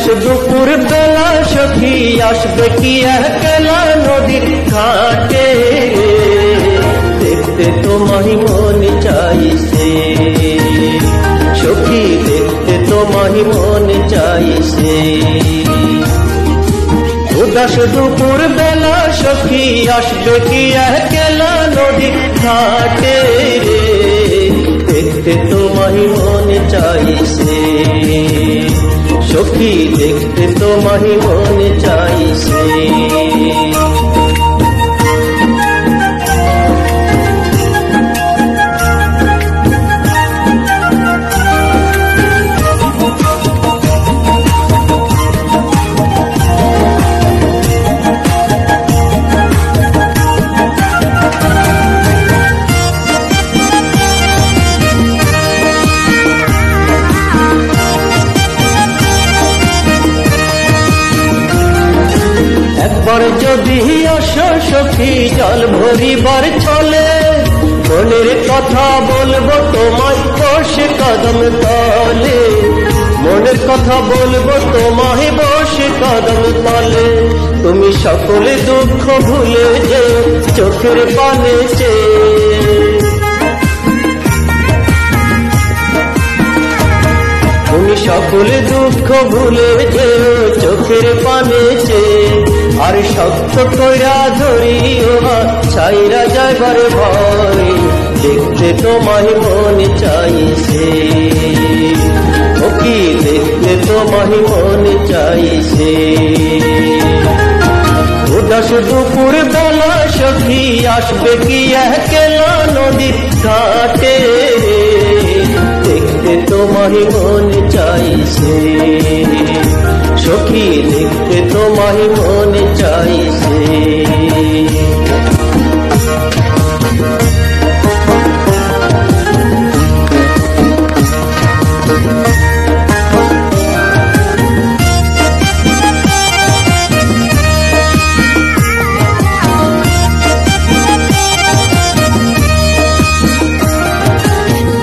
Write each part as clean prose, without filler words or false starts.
উদাস দুপুর বেলা সখী আসবে কি একলা নদীর ঘাটে, দেখতে তোমায় মন চাইছে সখী, দেখতে তোমায় মন চাইছে। উদাস দুপুর বেলা সখী আসবে কি একলা নদীর ঘাটে, দেখতে তোমায় মন চাইছে সখী, দেখতে তোমায় মন চাইছে। একবার যদি আসো সখী জল ভরিবার চলে, মনের কথা বলবো তোমায় বসে কদম তলে, মনের কথা বলবো তোমায় বসে কদম তলে। তুমি সকল দুঃখ ভুলে যেও চোখের পানে চেয়ে, তুমি সকল দুঃখ ভুলে যেও চোখের পানে চেয়ে। আর শক্ত কইরা ধরিও ছাইরা যাইবার ভয়, দেখতে তোমায় মন চাইছে ও কি, দেখতে তোমায় মন চাইছে। উদাস দুপুর বেলা সখী আসবে কি একলা নদীর ঘাটে, দেখতে তোমায় মন চাইছে সখী, দেখতে তোমায় মন চাইছে।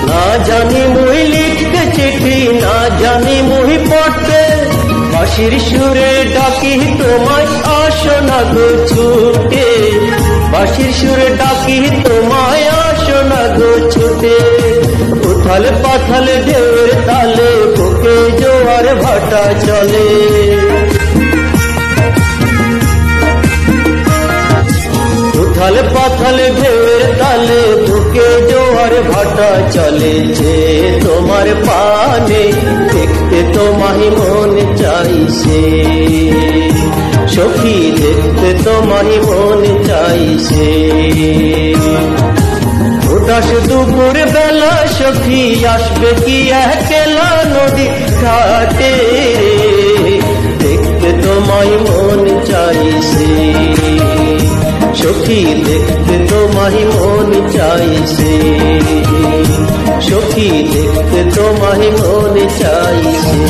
না জানি মুই লিখতে চিঠি, না জানি মুই পড়তে, বাঁশির সুরে ডাকি তোমায় আসো না গো ছুটে, বাঁশির সুরে ডাকি তোমায় আসো না গো ছুটে। উথাল পাথাল ঢেউয়ের তালে বুকে জোয়ার ভাটা চলে, উথাল পাথাল ঢেউয়ের তালে বুকে জোয়ার ভাটা চলে। যে তোমার পানে দেখতে তোমায় মন চাইছে সখী, দেখতে তোমায় মন চাইছে। উদাস দুপুর বেলা সখী আসবে কি একলা নদী ঘাটে, দেখতে তোমায় মন চাইছে সখী, দেখতে তোমায় মন চাইছে সখী, দেখতে তোমায় মন চাইছে।